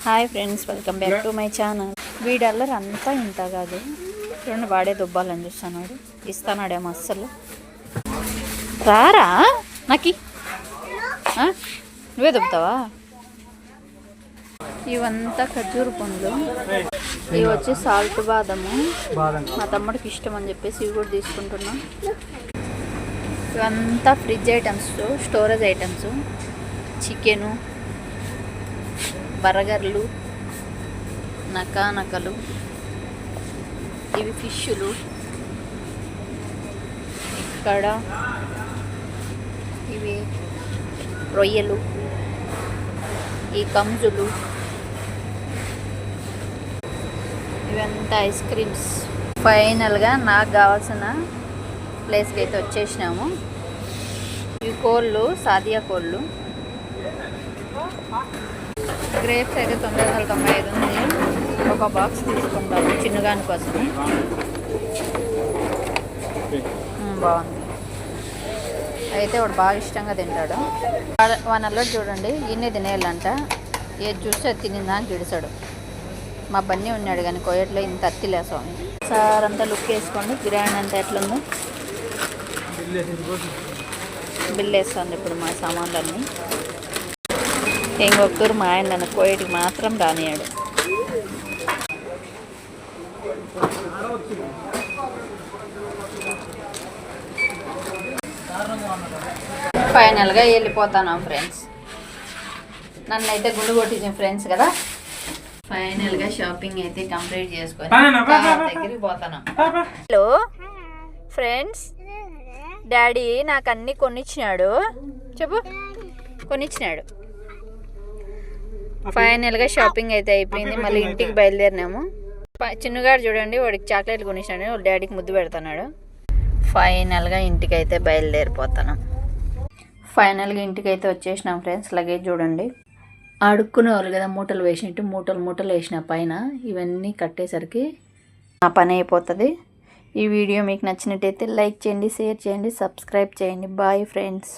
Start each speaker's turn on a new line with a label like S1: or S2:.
S1: Hi friends, welcome back to my channel. వీడల్లరు అంతా ఇంత కాదు, చూడండి వాడే దుబ్బాలని చూస్తున్నాడు. ఇస్తానాడేమో అస్సలు రారా నాకి. నువ్వే దుబ్బుతావా? ఇవంతా ఖర్జూరు పండ్లు, ఇవి వచ్చి సాల్ట్ బాదము. మా తమ్ముడికి ఇష్టం అని చెప్పేసి ఇవి కూడా తీసుకుంటున్నా. ఇవంతా fridge items, storage items, chicken, బర్గర్లు, నకలు, ఇవి ఫిష్లు. ఇక్కడ ఇవి రొయ్యలు, ఈ కంజులు, ఇవంతా ఐస్ క్రీమ్స్. ఫైనల్గా నాకు కావాల్సిన ప్లేస్కి అయితే వచ్చేసినాము. ఈ కోళ్ళు సాదియా కోళ్ళు. గ్రేప్స్ అయితే 995 ఉంది. ఒక బాక్స్ తీసుకుంటాము చిన్నగాని కోసమే. బాగుంది. అయితే వాడు బాగా ఇష్టంగా తింటాడు. వానల్లో చూడండి ఇన్ని తినేయాలంట. ఏది చూస్తే అది తినిందానికి గిడిచాడు. మా బన్నీ ఉన్నాడు కానీ కోయట్లో ఇంత అత్తిలే స్వామి. సార్ అంతా లుక్ వేసుకోండి. బిర్యానీ అంతా ఎట్లుందో బిల్ వేస్తుంది ఇప్పుడు మా సామాన్లన్నీ. ఇంకొకరు మా ఆయన నన్ను కోయటికి మాత్రం రానియాడు. ఫైనల్గా వెళ్ళిపోతాను ఫ్రెండ్స్. నన్ను అయితే గుండు కొట్టించిన ఫ్రెండ్స్ కదా. ఫైనల్గా షాపింగ్ అయితే కంప్లీట్ చేసుకొని దగ్గరికి పోతాను. హలో ఫ్రెండ్స్, డాడీ నాకు అన్నీ కొనిచ్చినాడు. చెప్పు, కొనిచ్చినాడు. ఫైనల్గా షాపింగ్ అయితే అయిపోయింది. మళ్ళీ ఇంటికి బయలుదేరినాము. చిన్నగాడు చూడండి, వాడికి చాక్లెట్లు కొనిచ్చినాడు. వాళ్ళ డాడీకి ముద్దు పెడుతున్నాడు. ఫైనల్గా ఇంటికి అయితే బయలుదేరిపోతాను. ఫైనల్గా ఇంటికి అయితే వచ్చేసినాం ఫ్రెండ్స్. లగేజ్ చూడండి, అడుక్కునే వాళ్ళు కదా మూటలు వేసినట్టు మూటలు వేసిన పైన ఇవన్నీ కట్టేసరికి నా పని అయిపోతుంది. ఈ వీడియో మీకు నచ్చినట్టయితే లైక్ చేయండి, షేర్ చేయండి, సబ్స్క్రైబ్ చేయండి. Bye friends.